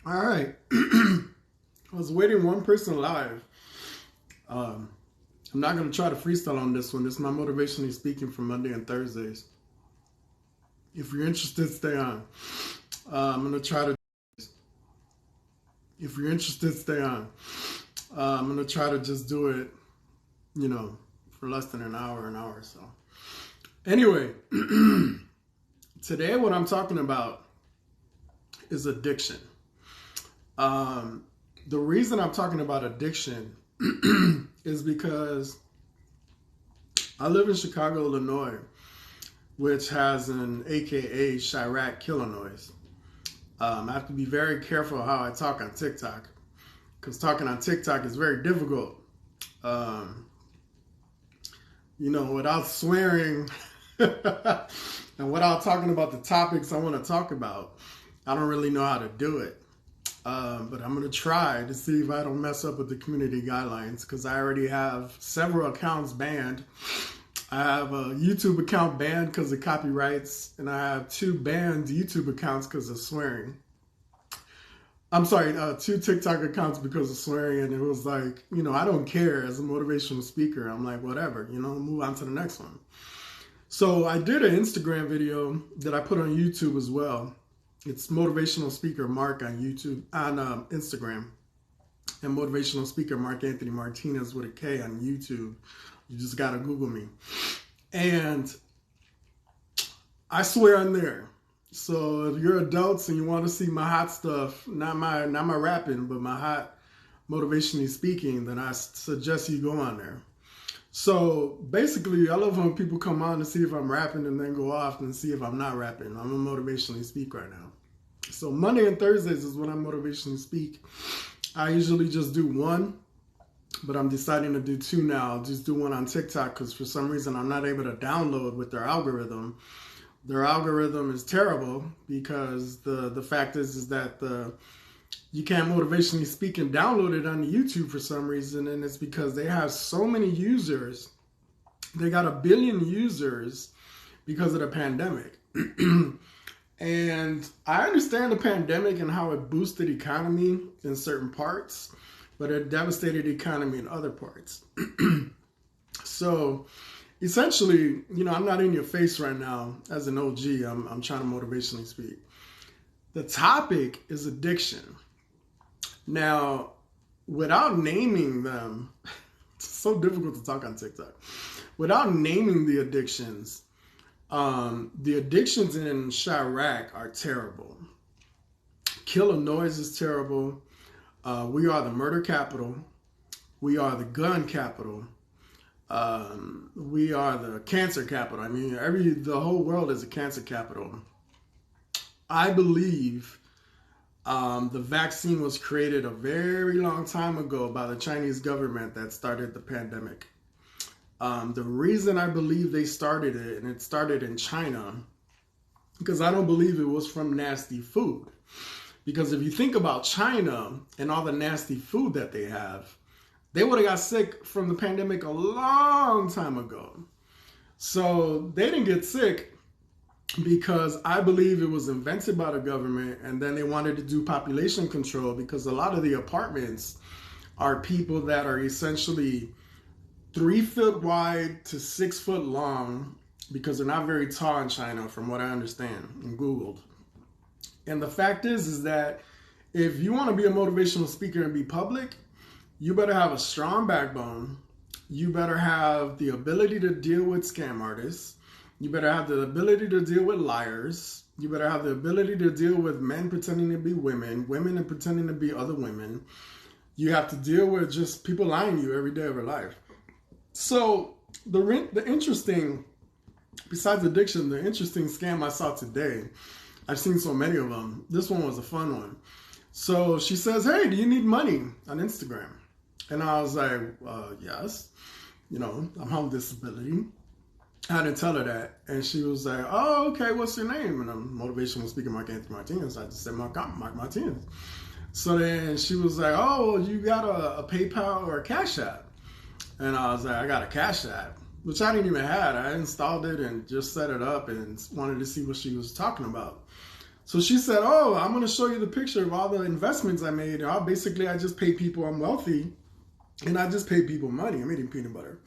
All right. I was waiting one person live. I'm not going to try to freestyle on this one. This is my motivationally speaking for Monday and Thursdays. If you're interested, stay on. I'm going to try to. If you're interested, stay on. I'm going to try to just do it, for less than an hour or so. Anyway, today what I'm talking about is addiction. The reason I'm talking about addiction is because I live in Chicago, Illinois, which has an AKA Chirac killer noise. I have to be very careful how I talk on TikTok, because talking on TikTok is very difficult. Without swearing and without talking about the topics I want to talk about, I don't really know how to do it. But I'm going to try to see if I don't mess up with the community guidelines, because I already have several accounts banned. I have a YouTube account banned because of copyrights, and I have 2 banned YouTube accounts because of swearing. I'm sorry, 2 TikTok accounts because of swearing, and it was like, I don't care as a motivational speaker. I'm like, whatever, move on to the next one. So I did an Instagram video that I put on YouTube as well. It's Motivational Speaker Mark on YouTube, on Instagram, and Motivational Speaker Mark Anthony Martinez with a K on YouTube. You just gotta Google me. And I swear I'm there. So if you're adults and you want to see my hot stuff, not my rapping, but my hot motivationally speaking, then I suggest you go on there. So basically, I love when people come on to see if I'm rapping and then go off and see if I'm not rapping. I'm a motivationally speak right now. So Monday and Thursdays is when I motivationally speak. I usually just do one, but I'm deciding to do 2 now. I'll just do one on TikTok because for some reason I'm not able to download with their algorithm. Their algorithm is terrible because the fact is that you can't motivationally speak and download it on YouTube for some reason, and it's because they have so many users. They got 1 billion users because of the pandemic. And I understand the pandemic and how it boosted economy in certain parts, but it devastated the economy in other parts. So essentially, I'm not in your face right now as an OG. I'm trying to motivationally speak. The topic is addiction. Now, without naming them, it's so difficult to talk on TikTok. Without naming the addictions in Chirac are terrible. Killer noise is terrible. We are the murder capital. We are the gun capital. We are the cancer capital. I mean, the whole world is a cancer capital. I believe the vaccine was created a very long time ago by the Chinese government that started the pandemic. The reason I believe they started it, and it started in China, because I don't believe it was from nasty food. Because if you think about China and all the nasty food that they have, they would have got sick from the pandemic a long time ago. So they didn't get sick because I believe it was invented by the government, and then they wanted to do population control because a lot of the apartments are people that are essentially 3 foot wide to 6 foot long, because they're not very tall in China from what I understand and Googled. And the fact is that if you want to be a motivational speaker and be public, you better have a strong backbone. You better have the ability to deal with scam artists. You better have the ability to deal with liars. You better have the ability to deal with men pretending to be women and pretending to be other women. You have to deal with just people lying to you every day of their life. So the interesting, besides addiction, the interesting scam I saw today, I've seen so many of them. This one was a fun one. So she says, "Hey, do you need money?" on Instagram. And I was like, yes, I'm on disability. I didn't tell her that. And she was like, "Oh, okay, what's your name?" And I'm motivational speaker Mark Anthony Martinez. I just said Mark Martinez. So then she was like, "Oh, well, you got a PayPal or a Cash App?" And I was like, "I got a Cash App," which I didn't even have. I installed it and just set it up and wanted to see what she was talking about. So she said, "Oh, I'm going to show you the picture of all the investments I made. Basically, I just pay people. I'm wealthy, and I just pay people money. I'm eating peanut butter."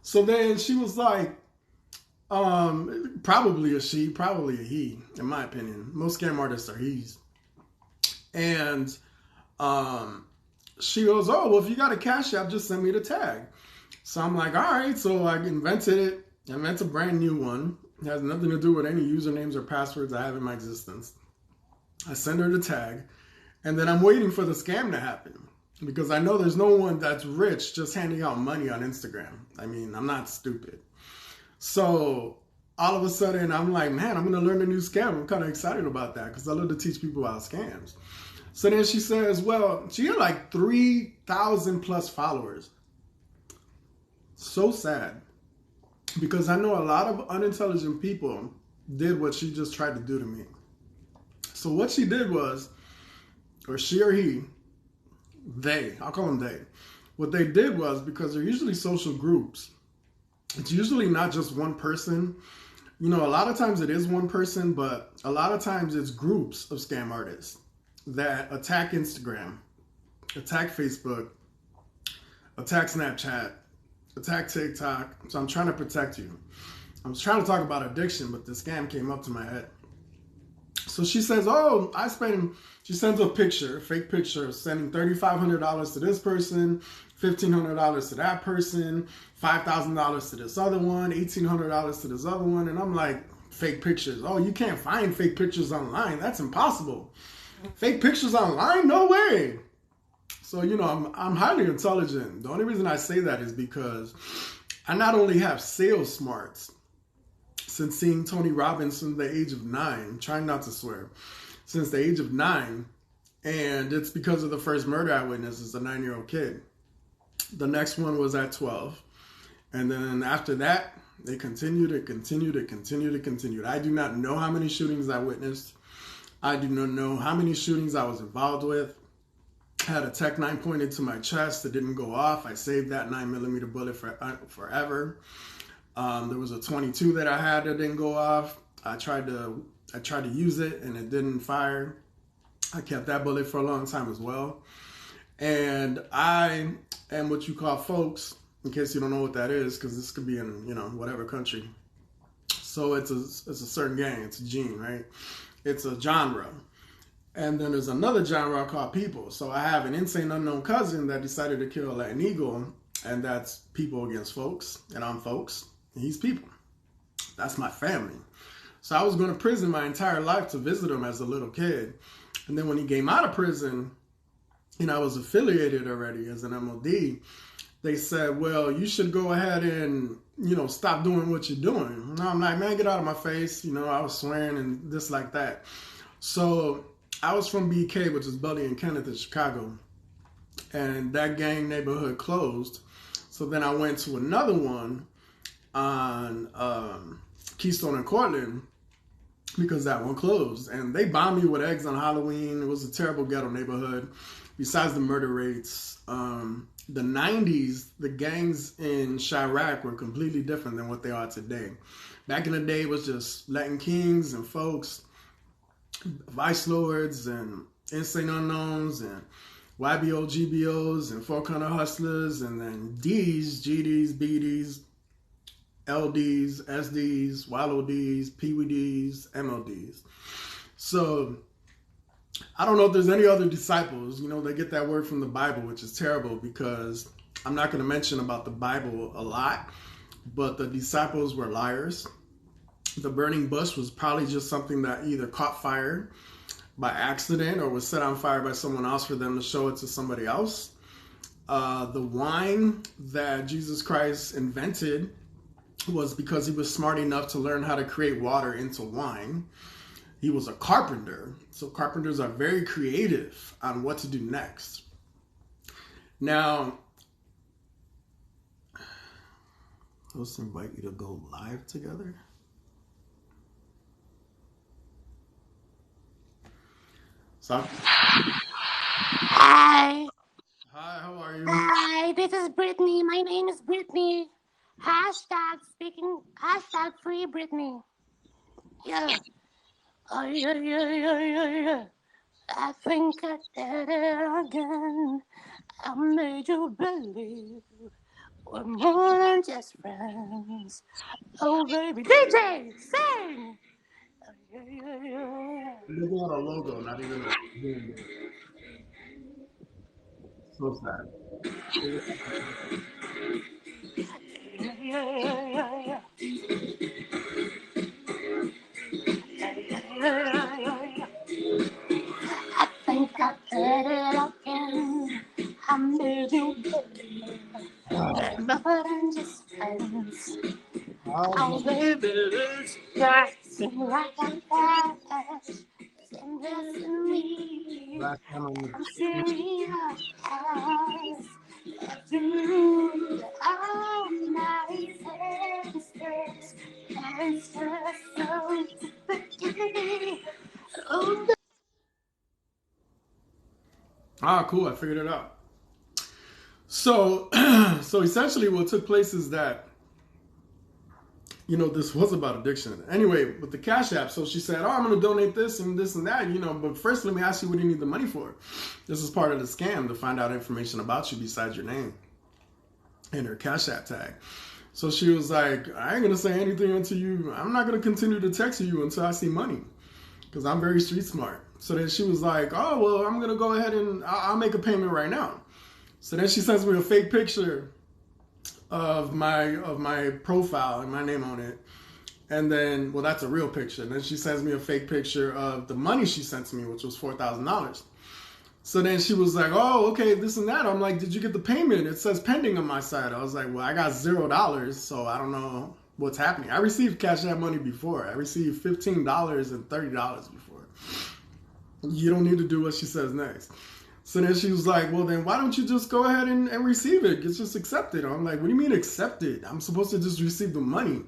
So then she was like, probably a she, probably a he, in my opinion. Most scam artists are he's. And um, she goes, "Oh, well, if you got a cash app, just send me the tag." So I'm like, all right. So I invented it. I invented a brand new one. It has nothing to do with any usernames or passwords I have in my existence. I send her the tag, and then I'm waiting for the scam to happen because I know there's no one that's rich just handing out money on Instagram. I mean, I'm not stupid. So all of a sudden, I'm like, man, I'm going to learn a new scam. I'm kind of excited about that because I love to teach people about scams. So then she says, well, she had like 3,000 plus followers. So sad because I know a lot of unintelligent people did what she just tried to do to me. So what she did was, or she or he, I'll call them they. What they did was, because they're usually social groups, it's usually not just one person. You know, a lot of times it is one person, but a lot of times it's groups of scam artists that attack Instagram, attack Facebook, attack Snapchat, attack TikTok. So I'm trying to protect you. I was trying to talk about addiction, but the scam came up to my head. So she says, oh, she sends a picture, a fake picture, sending $3,500 to this person, $1,500 to that person, $5,000 to this other one, $1,800 to this other one. And I'm like, fake pictures. Oh, you can't find fake pictures online. That's impossible. Fake pictures online? No way. So, you know, I'm highly intelligent. The only reason I say that is because I not only have sales smarts, since seeing Tony Robbins from the age of 9, trying not to swear, since the age of 9, and it's because of the first murder I witnessed as a 9-year-old kid. The next one was at 12. And then after that, they continued. I do not know how many shootings I witnessed. I do not know how many shootings I was involved with. I had a Tech 9 pointed to my chest. It didn't go off. I saved that 9mm bullet forever. There was a 22 that I had that didn't go off. I tried to use it and it didn't fire. I kept that bullet for a long time as well. And I am what you call folks, in case you don't know what that is, because this could be in, you know, whatever country. So it's a certain gang. It's a gene, right? It's a genre. And then there's another genre called people. So I have an insane unknown cousin that decided to kill a Latin eagle, and that's people against folks, and I'm folks. He's people. That's my family. So I was going to prison my entire life to visit him as a little kid. And then when he came out of prison, and I was affiliated already as an MOD, they said, well, you should go ahead and, you know, stop doing what you're doing. And I'm like, man, get out of my face. You know, I was swearing and this like that. So I was from BK, which is Buddy and Kenneth in Chicago. And that gang neighborhood closed. So then I went to another one on Keystone and Cortland because that one closed. And they bombed me with eggs on Halloween. It was a terrible ghetto neighborhood. Besides the murder rates, the 90s, the gangs in Chirac were completely different than what they are today. Back in the day, it was just Latin Kings and folks, Vice Lords and Insane Unknowns and YBO, GBOs and Four Corner Hustlers, and then Ds, GDs, BDs, LDs, SDs, YLODs, PWDs, MLDs. So I don't know if there's any other disciples. You know, they get that word from the Bible, which is terrible because I'm not going to mention about the Bible a lot, but the disciples were liars. The burning bush was probably just something that either caught fire by accident or was set on fire by someone else for them to show it to somebody else. The wine that Jesus Christ invented was because he was smart enough to learn how to create water into wine. He was a carpenter, so carpenters are very creative on what to do next. Now, let's invite you to go live together. So, Hi. hi, how are you? Hi, this is Brittany. My name is Brittany. Hashtag free Brittany. Yeah. Ay, ay, ay, ay, ay, ay. I think I did it again. I made you believe we're more than just friends. Oh, baby, DJ, sing! Ay, ay, ay, ay. I'm looking at a logo, not even a human being. So sad. Ay, ay, ay, ay, ay. Ay, ay, ay, ay, ay. I think I did it again. I made you believe we're more than just friends. How Oh, much baby, it's dancing like a flash. And that's me. last time on I'm the serious. Through all my senses, and so beginning. Oh, cool. I figured it out. So, so essentially, what took place is that this was about addiction. Anyway, with the Cash App, so she said, "Oh, I'm going to donate this and this and that." But first, let me ask you, what do you need the money for? This is part of the scam to find out information about you besides your name and her Cash App tag. So she was like, "I ain't gonna say anything until you. I'm not gonna continue to text you until I see money, because I'm very street smart." So then she was like, "Oh well, I'm gonna go ahead and I'll make a payment right now." So then she sends me a fake picture of my profile and my name on it, and then that's a real picture. And then she sends me a fake picture of the money she sent to me, which was $4,000. So then she was like, "Oh, okay, this and that." I'm like, "Did you get the payment? It says pending on my side." I was like, "Well, I got $0, so I don't know what's happening." I received Cash App money before. I received $15 and $30 before. You don't need to do what she says next. So then she was like, "Well, then why don't you just go ahead and receive it? It's just accepted." I'm like, "What do you mean accept it? I'm supposed to just receive the money."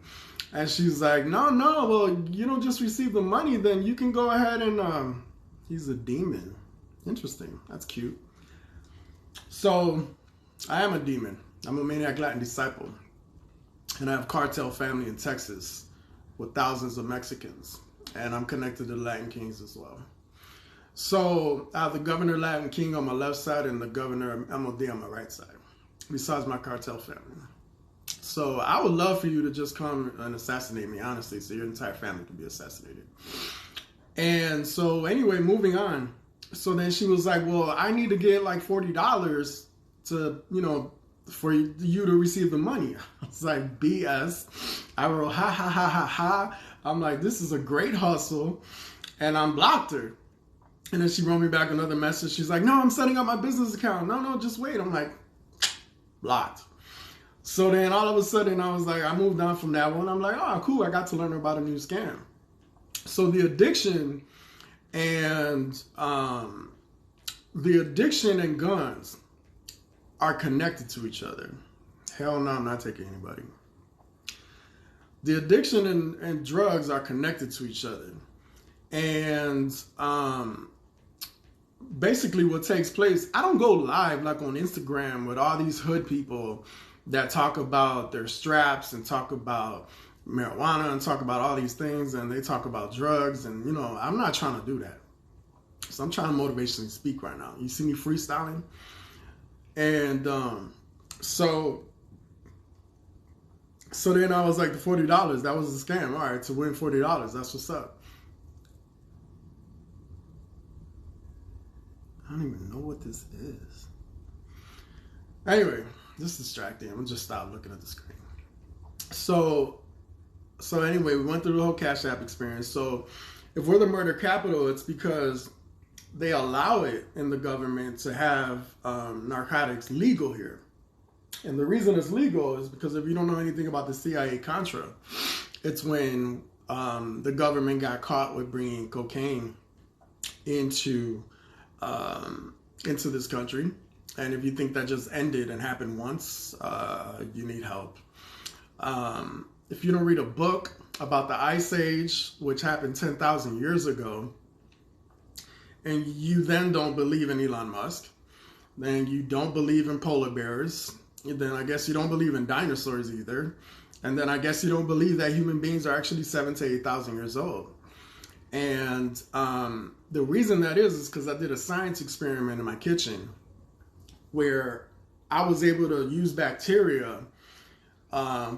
And she's like, "No, well, you don't just receive the money, then you can go ahead and he's a demon. Interesting. That's cute." So I am a demon. I'm a maniac Latin disciple. And I have cartel family in Texas with thousands of Mexicans. And I'm connected to the Latin Kings as well. So I have the Governor Latin King on my left side and the Governor MOD on my right side, besides my cartel family. So I would love for you to just come and assassinate me, honestly, so your entire family can be assassinated. And so anyway, moving on. So then she was like, "Well, I need to get like $40 to, for you to receive the money." I was like, "BS." I wrote, "Ha, ha, ha, ha, ha." I'm like, "This is a great hustle." And I blocked her. And then she wrote me back another message. She's like, "No, I'm setting up my business account." No, just wait. I'm like, blocked. So then all of a sudden I was like, I moved on from that one. I'm like, "Oh, cool. I got to learn about a new scam." So the addiction and guns are connected to each other. Hell no, I'm not taking anybody. The addiction and drugs are connected to each other. And basically what takes place, I don't go live like on Instagram with all these hood people that talk about their straps and talk about marijuana and talk about all these things, and they talk about drugs, and I'm not trying to do that. So I'm trying to motivationally speak right now. You see me freestyling? And so then I was like, the $40, that was a scam. All right, to win $40, that's what's up. I don't even know what this is. Anyway, this is distracting. I'm gonna just stop looking at the screen. So anyway, we went through the whole Cash App experience. So if we're the murder capital, it's because they allow it in the government to have narcotics legal here. And the reason it's legal is because if you don't know anything about the CIA Contra, it's when the government got caught with bringing cocaine into this country. And if you think that just ended and happened once, you need help. If you don't read a book about the Ice Age, which happened 10,000 years ago, and you then don't believe in Elon Musk, then you don't believe in polar bears, then I guess you don't believe in dinosaurs either, and then I guess you don't believe that human beings are actually 7,000 to 8,000 years old. And the reason that is because I did a science experiment in my kitchen where I was able to use bacteria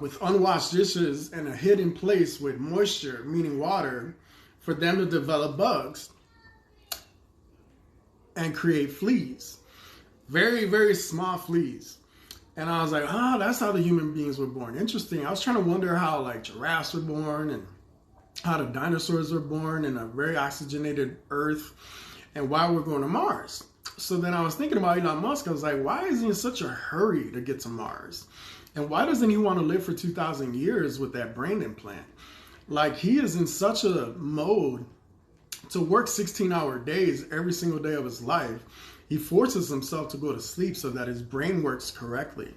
with unwashed dishes in a hidden place with moisture, meaning water, for them to develop bugs and create fleas. Very, very small fleas. And I was like, oh, that's how the human beings were born. Interesting. I was trying to wonder how like giraffes were born and how the dinosaurs were born in a very oxygenated Earth and why we're going to Mars. So then I was thinking about Elon Musk. I was like, why is he in such a hurry to get to Mars? And why doesn't he want to live for 2,000 years with that brain implant? Like, he is in such a mode to work 16-hour days every single day of his life. He forces himself to go to sleep so that his brain works correctly.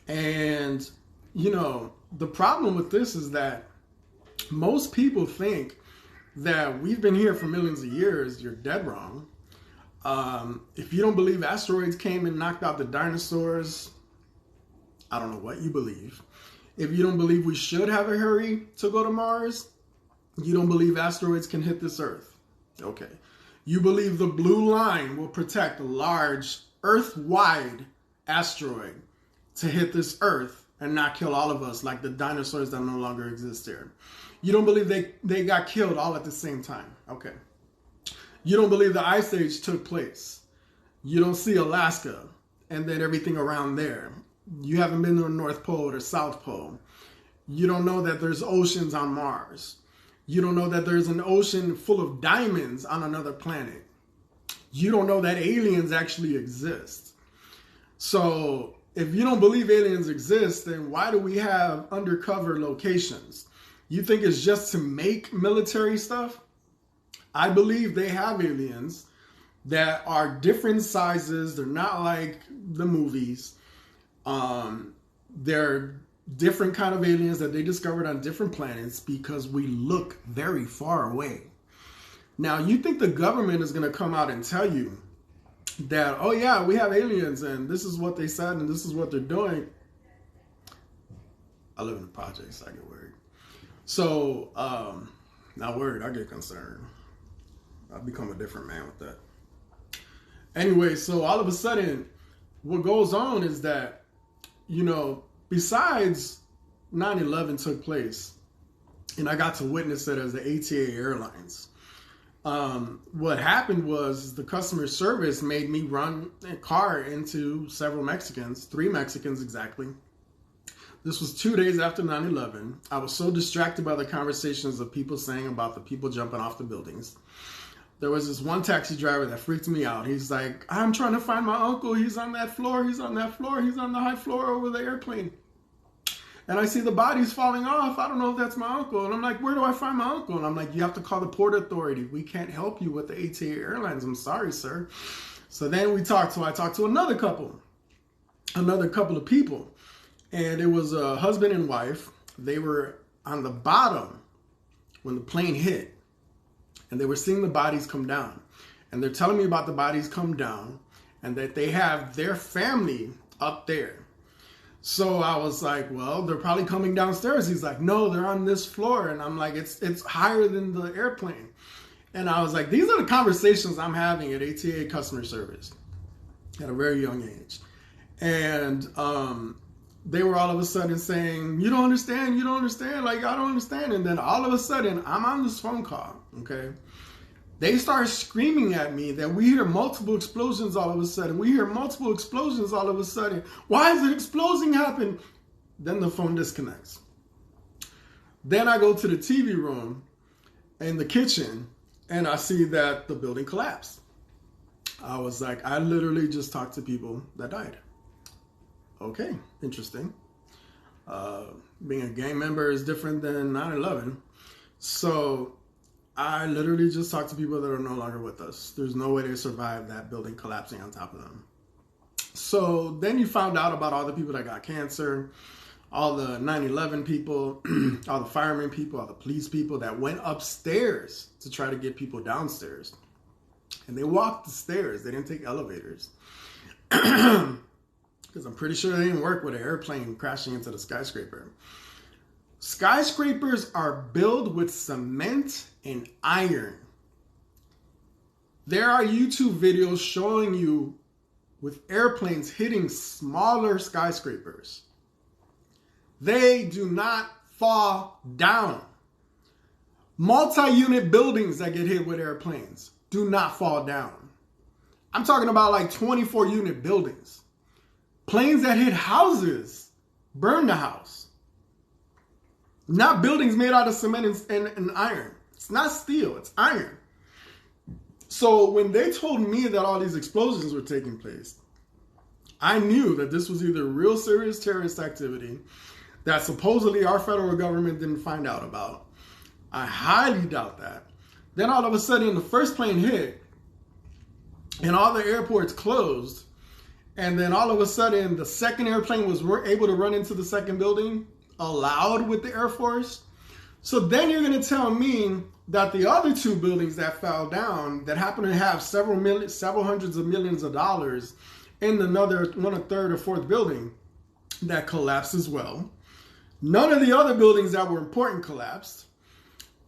And, you know, the problem with this is that most people think that we've been here for millions of years. You're dead wrong. If you don't believe asteroids came and knocked out the dinosaurs, I don't know what you believe. If you don't believe we should have a hurry to go to Mars, you don't believe asteroids can hit this Earth. Okay. You believe the blue line will protect a large Earth-wide asteroid to hit this Earth and not kill all of us like the dinosaurs that no longer exist here. You don't believe they got killed all at the same time. Okay. You don't believe the Ice Age took place. You don't see Alaska and then everything around there. You haven't been to the North Pole or the South Pole. You don't know that there's oceans on Mars. You don't know that there's an ocean full of diamonds on another planet. You don't know that aliens actually exist. So if you don't believe aliens exist, then why do we have undercover locations? You think it's just to make military stuff? I believe they have aliens that are different sizes. They're not like the movies. They're different kind of aliens that they discovered on different planets because we look very far away. Now, you think the government is going to come out and tell you that, oh yeah, we have aliens and this is what they said and this is what they're doing. I live in the projects, I get worried. So, not worried, I get concerned. I've become a different man with that. Anyway, so all of a sudden, what goes on is that, you know, besides 9/11 took place, and I got to witness it as the ATA Airlines. What happened was the customer service made me run a car into several Mexicans, 3 Mexicans exactly. This was 2 days after 9/11. I was so distracted by the conversations of people saying about the people jumping off the buildings. There was this one taxi driver that freaked me out. He's like, I'm trying to find my uncle. He's on that floor. He's on that floor. He's on the high floor over the airplane. And I see the bodies falling off. I don't know if that's my uncle. And I'm like, where do I find my uncle? And I'm like, you have to call the Port Authority. We can't help you with the ATA Airlines. I'm sorry, sir. So then I talked to another couple of people. And it was a husband and wife. They were on the bottom when the plane hit. And they were seeing the bodies come down. And they're telling me about the bodies come down and that they have their family up there. So I was like, well, they're probably coming downstairs. He's like, no, they're on this floor. And I'm like, it's higher than the airplane. And I was like, these are the conversations I'm having at ATA customer service at a very young age. And they were all of a sudden saying, you don't understand. Like, I don't understand. And then all of a sudden, I'm on this phone call, okay? They start screaming at me that we hear multiple explosions all of a sudden. Why is an explosion happen? Then the phone disconnects. Then I go to the TV room in the kitchen and I see that the building collapsed. I was like, I literally just talked to people that died. Okay, interesting. Being a gang member is different than 9/11. So I literally just talked to people that are no longer with us. There's no way they survived that building collapsing on top of them. So then you found out about all the people that got cancer, all the 9/11 people, all the firemen people, all the police people that went upstairs to try to get people downstairs. And they walked the stairs. They didn't take elevators. Because I'm pretty sure they didn't work with an airplane crashing into the skyscraper. Skyscrapers are built with cement in iron. There are YouTube videos showing you with airplanes hitting smaller skyscrapers. They do not fall down. Multi-unit buildings that get hit with airplanes do not fall down. I'm talking about like 24-unit buildings. Planes that hit houses burn the house. Not buildings made out of cement and iron. It's not steel, it's iron. So when they told me that all these explosions were taking place, I knew that this was either real serious terrorist activity that supposedly our federal government didn't find out about. I highly doubt that. Then all of a sudden the first plane hit and all the airports closed. And then all of a sudden the second airplane was able to run into the second building, allowed with the Air Force. So then you're going to tell me that the other two buildings that fell down that happen to have several hundreds of millions of dollars in another a third or fourth building that collapsed as well. None of the other buildings that were important collapsed.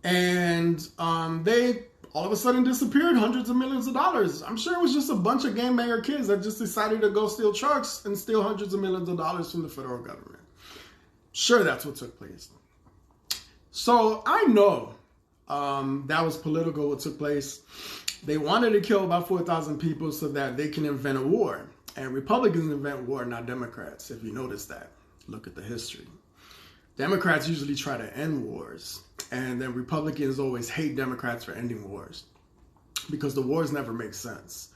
And they all of a sudden disappeared hundreds of millions of dollars. I'm sure it was just a bunch of gangbanger kids that just decided to go steal trucks and steal hundreds of millions of dollars from the federal government. Sure, that's what took place. So I know that was political what took place. They wanted to kill about 4,000 people so that they can invent a war. And Republicans invent war, not Democrats, if you notice that. Look at the history. Democrats usually try to end wars. And then Republicans always hate Democrats for ending wars. Because the wars never make sense.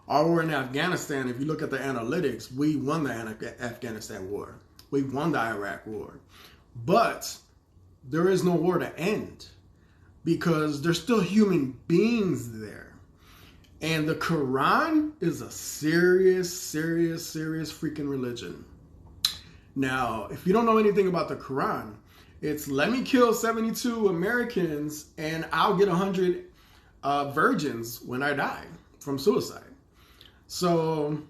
Our war in Afghanistan, if you look at the analytics, we won the Afghanistan war. We won the Iraq war. But there is no war to end. Because there's still human beings there. And the Quran is a serious freaking religion. Now, if you don't know anything about the Quran, it's let me kill 72 Americans and I'll get 100 virgins when I die from suicide. So,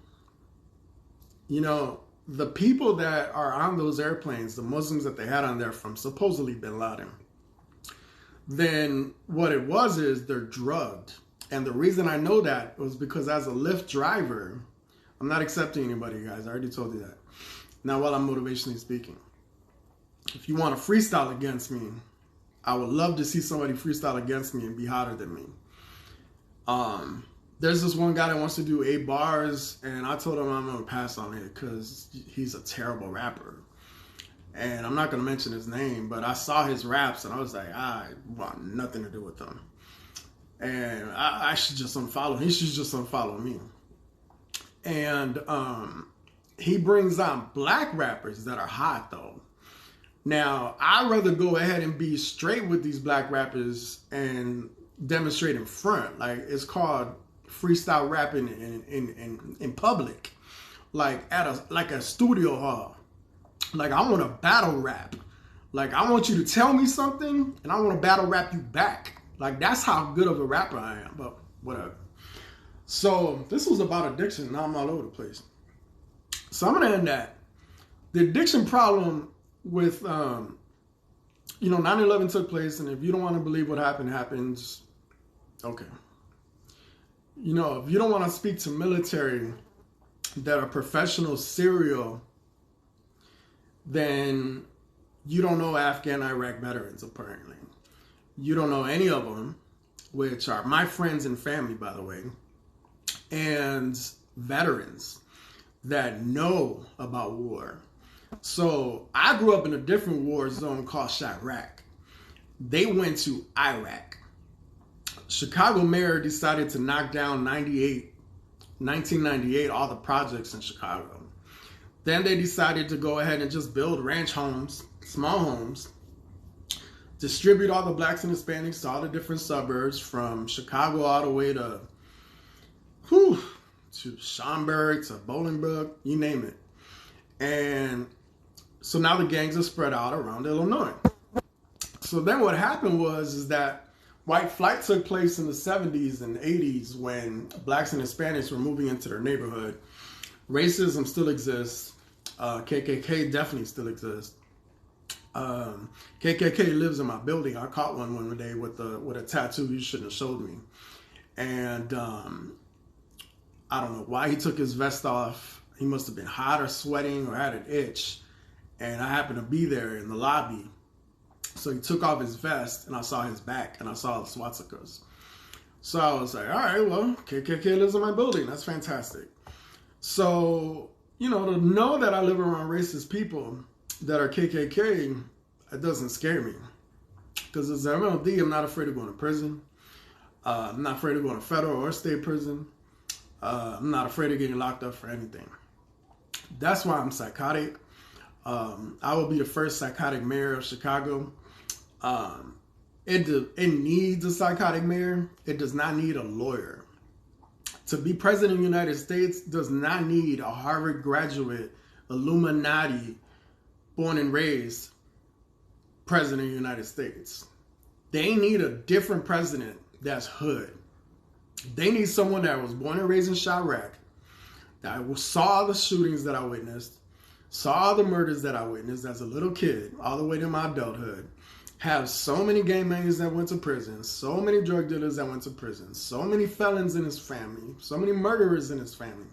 you know, the people that are on those airplanes, the Muslims that they had on there from supposedly Bin Laden, then what it was is they're drugged. And the reason I know that was because as a Lyft driver, I'm not accepting anybody, guys. I already told you that. Now, while I'm motivationally speaking, if you want to freestyle against me, I would love to see somebody freestyle against me and be hotter than me. There's this one guy that wants to do 8 bars, and I told him I'm going to pass on it because he's a terrible rapper. And I'm not going to mention his name, but I saw his raps, and I was like, I want nothing to do with them. And I should just unfollow him. He should just unfollow me. And he brings on black rappers that are hot, though. Now, I'd rather go ahead and be straight with these black rappers and demonstrate in front. Like, it's called freestyle rapping in public. Like, at a studio hall. Like, I want to battle rap. Like, I want you to tell me something, and I want to battle rap you back. Like, that's how good of a rapper I am, but whatever. So, this was about addiction. Now I'm all over the place. So, I'm going to end that. The addiction problem with, 9/11 took place, and if you don't want to believe what happened, happens. Okay. You know, if you don't want to speak to military that are professional serial, then you don't know Afghan Iraq veterans, apparently. You don't know any of them, which are my friends and family, by the way, and veterans that know about war. So I grew up in a different war zone called Chirac. They went to Iraq. Chicago mayor decided to knock down 1998, all the projects in Chicago. Then they decided to go ahead and just build ranch homes, small homes, distribute all the blacks and Hispanics to all the different suburbs from Chicago all the way to Schaumburg, to Bolingbrook, you name it. And so now the gangs are spread out around Illinois. So then what happened was that white flight took place in the 70s and 80s when blacks and Hispanics were moving into their neighborhood. Racism still exists. KKK definitely still exists. KKK lives in my building. I caught one day with a tattoo you shouldn't have showed me. And I don't know why he took his vest off. He must have been hot or sweating or had an itch. And I happened to be there in the lobby. So he took off his vest and I saw his back and I saw the swastikas. So I was like, all right, well, KKK lives in my building. That's fantastic. So, to know that I live around racist people that are KKK, it doesn't scare me. Because as an MLD, I'm not afraid of going to prison. I'm not afraid of going to federal or state prison. I'm not afraid of getting locked up for anything. That's why I'm psychotic. I will be the first psychotic mayor of Chicago. It needs a psychotic mayor. It does not need a lawyer. To be president of the United States does not need a Harvard graduate, Illuminati, born and raised president of the United States. They need a different president that's hood. They need someone that was born and raised in Chirac, that saw the shootings that I witnessed, saw the murders that I witnessed as a little kid, all the way to my adulthood, have so many gang bangers that went to prison, so many drug dealers that went to prison, so many felons in his family, so many murderers in his family,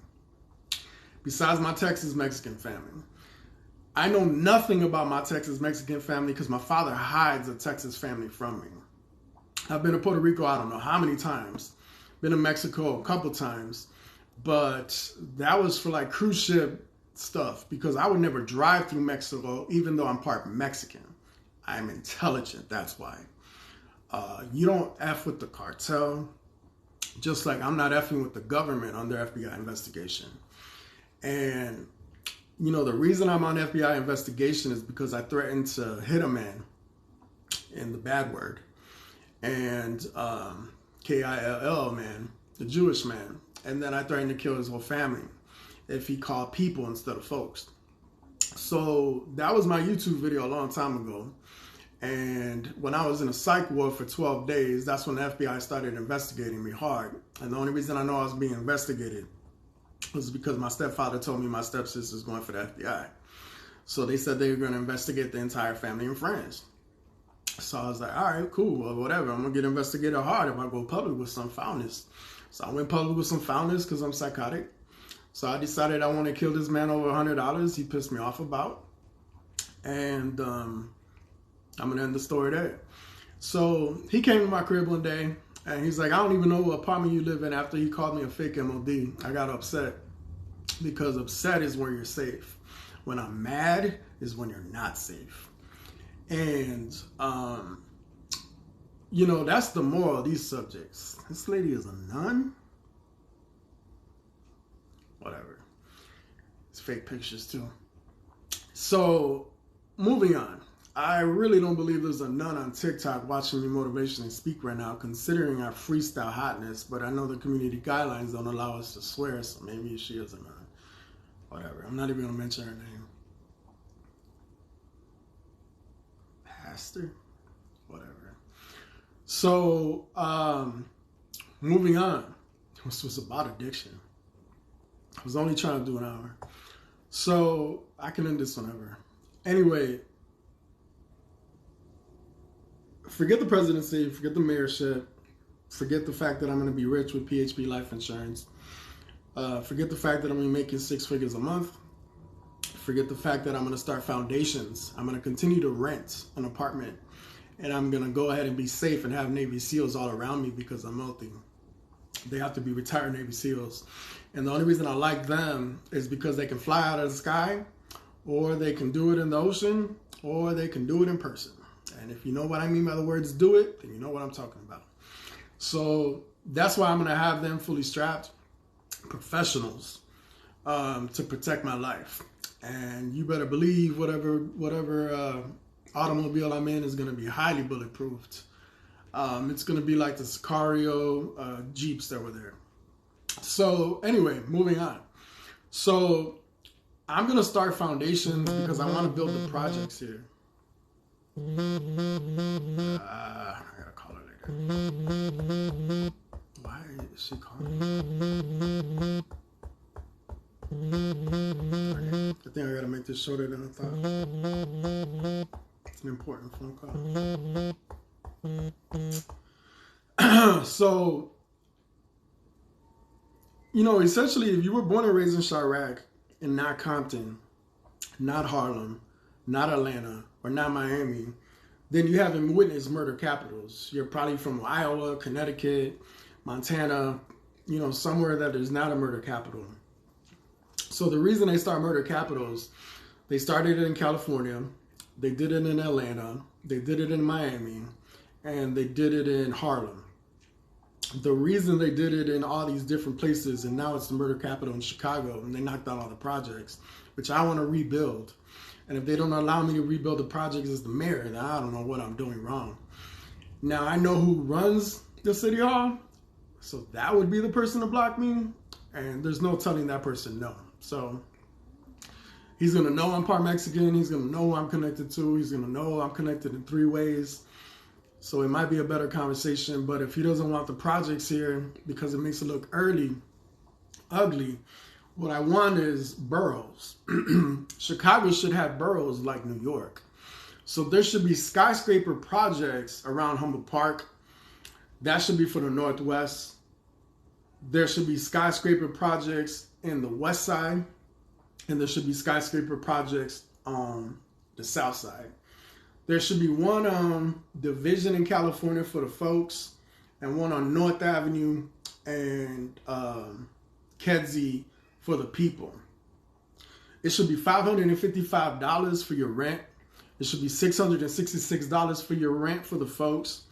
besides my Texas Mexican family. I know nothing about my Texas Mexican family because my father hides a Texas family from me. I've been to Puerto Rico, I don't know how many times. Been to Mexico a couple times, but that was for like cruise ship stuff because I would never drive through Mexico even though I'm part Mexican. I'm intelligent, that's why. You don't F with the cartel, just like I'm not effing with the government under FBI investigation. And, the reason I'm on FBI investigation is because I threatened to hit a man in the bad word. And Kill man, the Jewish man. And then I threatened to kill his whole family if he called people instead of folks. So that was my YouTube video a long time ago. And when I was in a psych ward for 12 days, that's when the FBI started investigating me hard. And the only reason I know I was being investigated was because my stepfather told me my stepsister's going for the FBI. So they said they were going to investigate the entire family and friends. So I was like, all right, cool, well, whatever. I'm going to get investigated hard if I go public with some foulness. So I went public with some foulness because I'm psychotic. So I decided I want to kill this man over $100 he pissed me off about. And I'm going to end the story there. So he came to my crib one day and he's like, I don't even know what apartment you live in. After he called me a fake MOD, I got upset because upset is where you're safe. When I'm mad is when you're not safe. And, that's the moral of these subjects. This lady is a nun? Whatever. It's fake pictures too. So, moving on. I really don't believe there's a nun on TikTok watching me motivationally speak right now, considering our freestyle hotness, but I know the community guidelines don't allow us to swear, so maybe she is a nun. Whatever. I'm not even going to mention her name. Pastor? Whatever. So, moving on. This was about addiction. I was only trying to do an hour. So, I can end this whenever. Anyway, forget the presidency, forget the mayorship, forget the fact that I'm going to be rich with PHP life insurance, forget the fact that I'm going to be making 6 figures a month, forget the fact that I'm going to start foundations, I'm going to continue to rent an apartment, and I'm going to go ahead and be safe and have Navy SEALs all around me because I'm wealthy. They have to be retired Navy SEALs. And the only reason I like them is because they can fly out of the sky, or they can do it in the ocean, or they can do it in person. And if you know what I mean by the words do it, then you know what I'm talking about. So that's why I'm going to have them fully strapped, professionals, to protect my life. And you better believe whatever automobile I'm in is going to be highly bulletproofed. It's going to be like the Sicario Jeeps that were there. So anyway, moving on. So I'm going to start foundations because I want to build the projects here. I gotta call her later. Why is she calling me? Okay. I think I gotta make this shorter than I thought. an important phone call. So, essentially, if you were born and raised in Chirac and not Compton, not Harlem, not Atlanta, or not Miami, then you haven't witnessed murder capitals. You're probably from Iowa, Connecticut, Montana, somewhere that is not a murder capital. So the reason they start murder capitals, they started it in California, they did it in Atlanta, they did it in Miami, and they did it in Harlem. The reason they did it in all these different places, and now it's the murder capital in Chicago, and they knocked out all the projects, which I want to rebuild. And if they don't allow me to rebuild the projects as the mayor, then I don't know what I'm doing wrong. Now, I know who runs the city hall, so that would be the person to block me, and there's no telling that person no. So he's going to know I'm part Mexican, he's going to know who I'm connected to, he's going to know I'm connected in 3 ways. So it might be a better conversation, but if he doesn't want the projects here because it makes it look ugly, what I want is boroughs. Chicago should have boroughs like New York. So there should be skyscraper projects around Humboldt Park. That should be for the Northwest. There should be skyscraper projects in the West Side. And there should be skyscraper projects on the South Side. There should be one division in California for the folks and one on North Avenue and Kedzie for the people. It should be $555 for your rent. It should be $666 for your rent for the folks.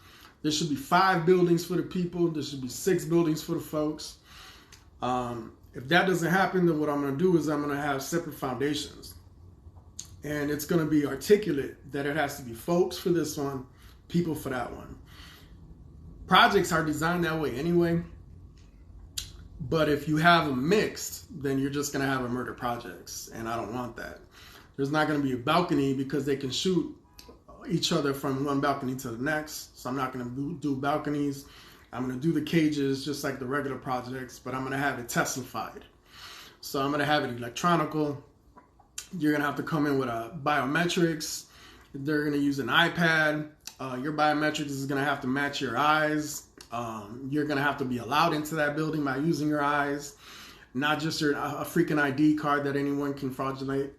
There should be 5 buildings for the people. There should be 6 buildings for the folks. If that doesn't happen, then what I'm going to do is I'm going to have separate foundations. And it's going to be articulate that it has to be folks for this one, people for that one. Projects are designed that way anyway. But if you have them mixed, then you're just going to have a murder projects. And I don't want that. There's not going to be a balcony because they can shoot each other from one balcony to the next. So I'm not going to do balconies. I'm going to do the cages just like the regular projects, but I'm going to have it Tesla-fied. So I'm going to have it electronical. You're going to have to come in with biometrics. They're going to use an iPad. Your biometrics is going to have to match your eyes. You're going to have to be allowed into that building by using your eyes, not just a freaking ID card that anyone can fraudulate.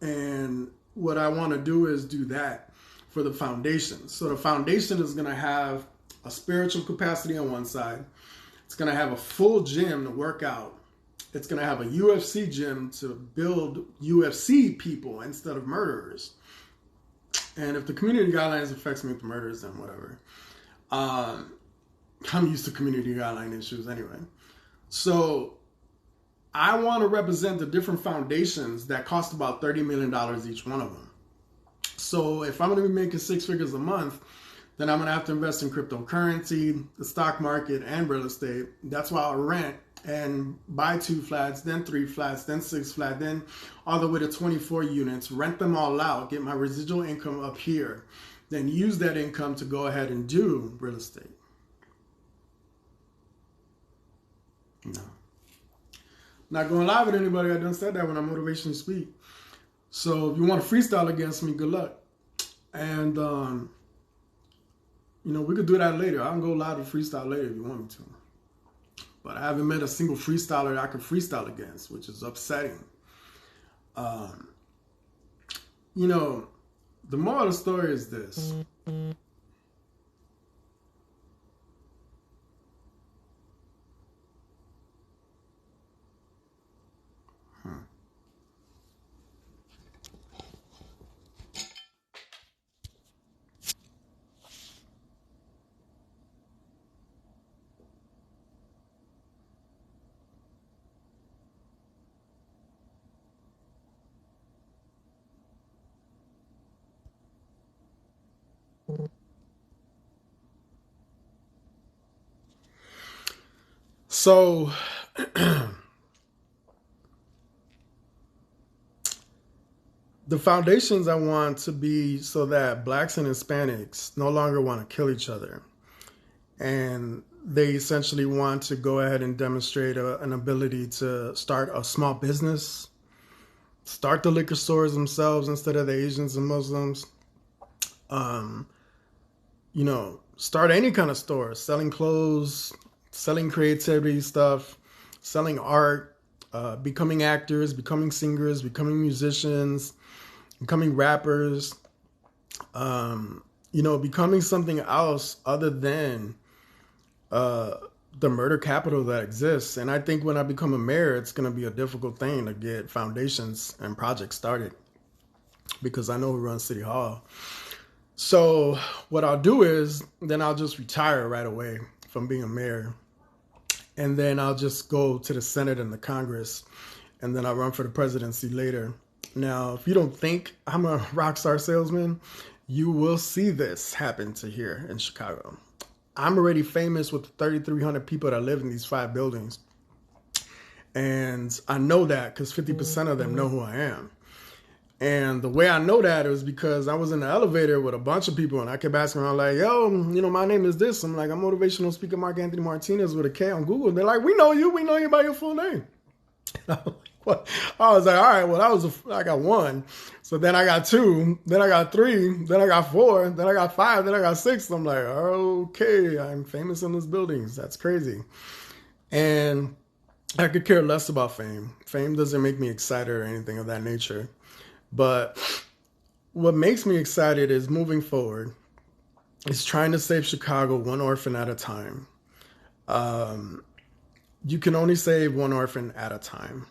And what I want to do is do that for the foundation. So the foundation is going to have a spiritual capacity on one side. It's going to have a full gym to work out. It's going to have a UFC gym to build UFC people instead of murderers. And if the community guidelines affects me with the murderers, then whatever. I'm used to community guideline issues anyway. So I want to represent the different foundations that cost about $30 million each one of them. So if I'm going to be making 6 figures a month, then I'm going to have to invest in cryptocurrency, the stock market, and real estate. That's why I'll rent and buy 2 flats, then 3 flats, then 6 flats, then all the way to 24 units, rent them all out, get my residual income up here, then use that income to go ahead and do real estate. No. Not going live with anybody. I done said that when I motivationally speak. So if you want to freestyle against me, good luck. And, we could do that later. I can go live and freestyle later if you want me to. But I haven't met a single freestyler that I can freestyle against, which is upsetting. The moral of the story is this. So, the foundations I want to be so that blacks and Hispanics no longer want to kill each other. And they essentially want to go ahead and demonstrate an ability to start a small business, start the liquor stores themselves instead of the Asians and Muslims, Um, start any kind of store, selling clothes, selling creativity stuff, selling art, becoming actors, becoming singers, becoming musicians, becoming rappers, becoming something else other than uh, the murder capital that exists. And I think when I become a mayor, it's going to be a difficult thing to get foundations and projects started because I know who runs City Hall. So what I'll do is then I'll just retire right away from being a mayor. And then I'll just go to the Senate and the Congress. And then I'll run for the presidency later. Now, if you don't think I'm a rock star salesman, you will see this happen to here in Chicago. I'm already famous with 3,300 people that live in these 5 buildings. And I know that because 50% of them know who I am. And the way I know that is because I was in the elevator with a bunch of people and I kept asking around like, yo, my name is this. I'm like, I'm motivational speaker Mark Anthony Martinez with a K on Google. They're like, we know you by your full name. And I was like, what? I was like, all right, well, I got 1. So then I got 2, then I got 3, then I got 4, then I got 5, then I got 6. I'm like, okay, I'm famous in these buildings. That's crazy. And I could care less about fame. Fame doesn't make me excited or anything of that nature. But what makes me excited is moving forward. It's trying to save Chicago one orphan at a time. You can only save one orphan at a time.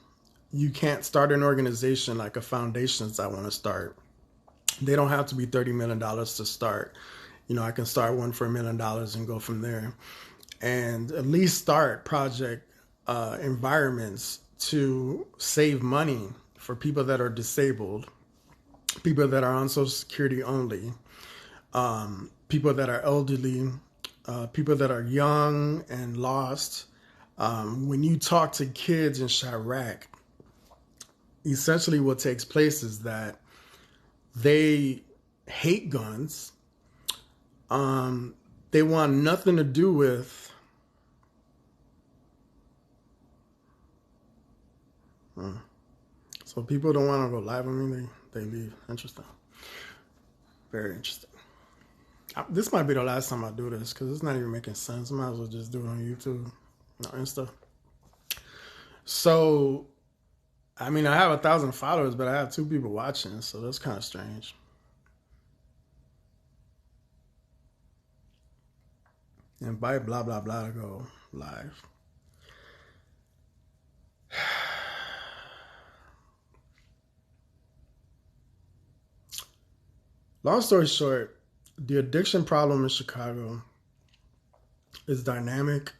You can't start an organization like a foundations I want to start. They don't have to be $30 million to start. I can start one for $1 million and go from there. And at least start project environments to save money for people that are disabled, people that are on Social Security only, people that are elderly, people that are young and lost. When you talk to kids in Chirac, essentially what takes place is that they hate guns. They want nothing to do with So people don't want to go live with me. They leave. Interesting. Very interesting. This might be the last time I do this because it's not even making sense. I might as well just do it on YouTube, Insta. So, I have 1,000 followers, but I have 2 people watching, so that's kind of strange. Invite blah blah blah to go live. Long story short, the addiction problem in Chicago is dynamic,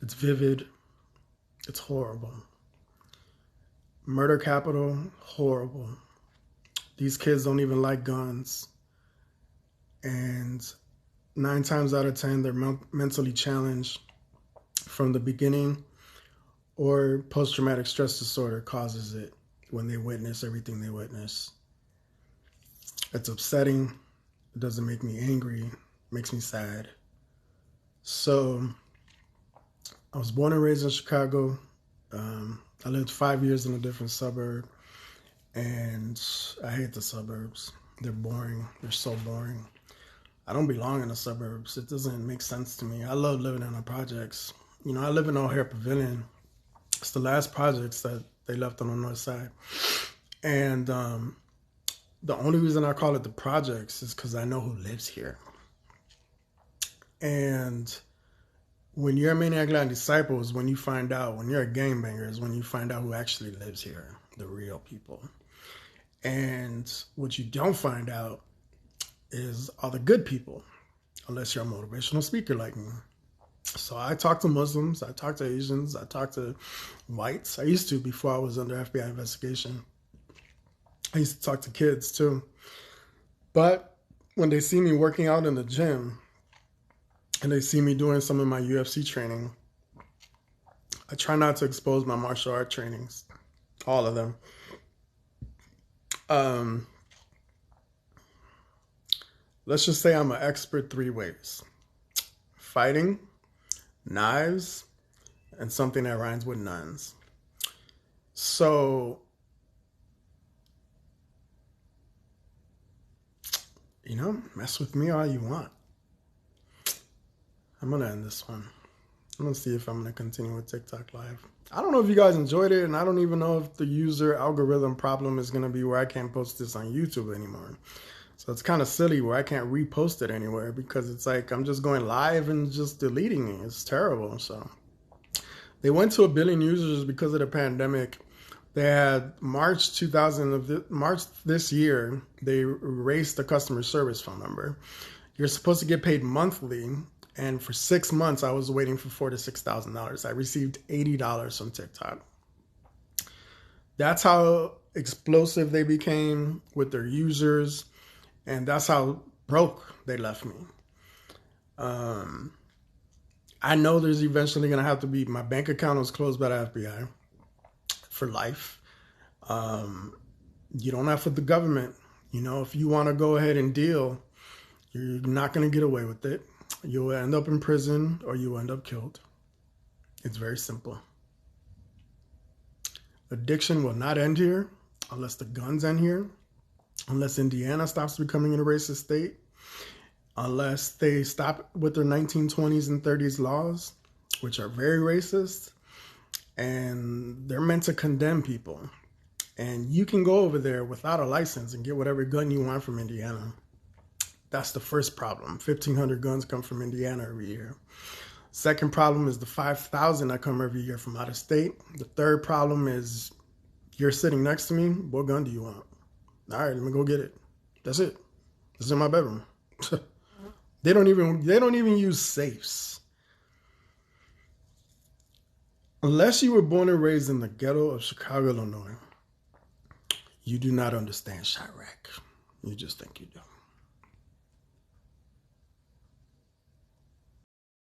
it's vivid, it's horrible. Murder capital, horrible. These kids don't even like guns. And 9 times out of 10, they're mentally challenged from the beginning, or post-traumatic stress disorder causes it when they witness everything they witness. It's upsetting. It doesn't make me angry. It makes me sad. So I was born and raised in Chicago. I lived 5 years in a different suburb, and I hate the suburbs. They're boring. They're so boring. I don't belong in the suburbs. It doesn't make sense to me. I love living in the projects. I live in O'Hare Pavilion. It's the last projects that they left on the north side. And the only reason I call it the projects is because I know who lives here. And when you're a Maniac Latin Disciple is when you find out, when you're a gangbanger is when you find out who actually lives here, the real people. And what you don't find out is all the good people, unless you're a motivational speaker like me. So I talk to Muslims, I talk to Asians, I talk to whites. I used to before I was under FBI investigation. I used to talk to kids too. But when they see me working out in the gym and they see me doing some of my UFC training, I try not to expose my martial art trainings, all of them. Let's just say I'm an expert 3 ways: fighting, knives, and something that rhymes with nuns. So mess with me all you want. I'm going to end this one. I'm going to see if I'm going to continue with TikTok Live. I don't know if you guys enjoyed it, and I don't even know if the user algorithm problem is going to be where I can't post this on YouTube anymore. So it's kind of silly where I can't repost it anywhere because it's like I'm just going live and just deleting it. It's terrible. So they went to 1 billion users because of the pandemic. They had March this year, they erased the customer service phone number. You're supposed to get paid monthly, and for 6 months, I was waiting for $4,000 to $6,000. I received $80 from TikTok. That's how explosive they became with their users, and that's how broke they left me. I know there's eventually going to have to be, my bank account was closed by the FBI for life. You don't have with the government. If you want to go ahead and deal, you're not going to get away with it. You'll end up in prison or you'll end up killed. It's very simple. Addiction will not end here unless the guns end here, unless Indiana stops becoming a racist state, unless they stop with their 1920s and 30s laws, which are very racist, and they're meant to condemn people. And you can go over there without a license and get whatever gun you want from Indiana. That's the first problem. 1,500 guns come from Indiana every year. Second problem is the 5,000 that come every year from out of state. The third problem is you're sitting next to me. What gun do you want? All right, let me go get it. That's it. It's in my bedroom. They don't even use safes. Unless you were born and raised in the ghetto of Chicago, Illinois, you do not understand Chirac. You just think you do.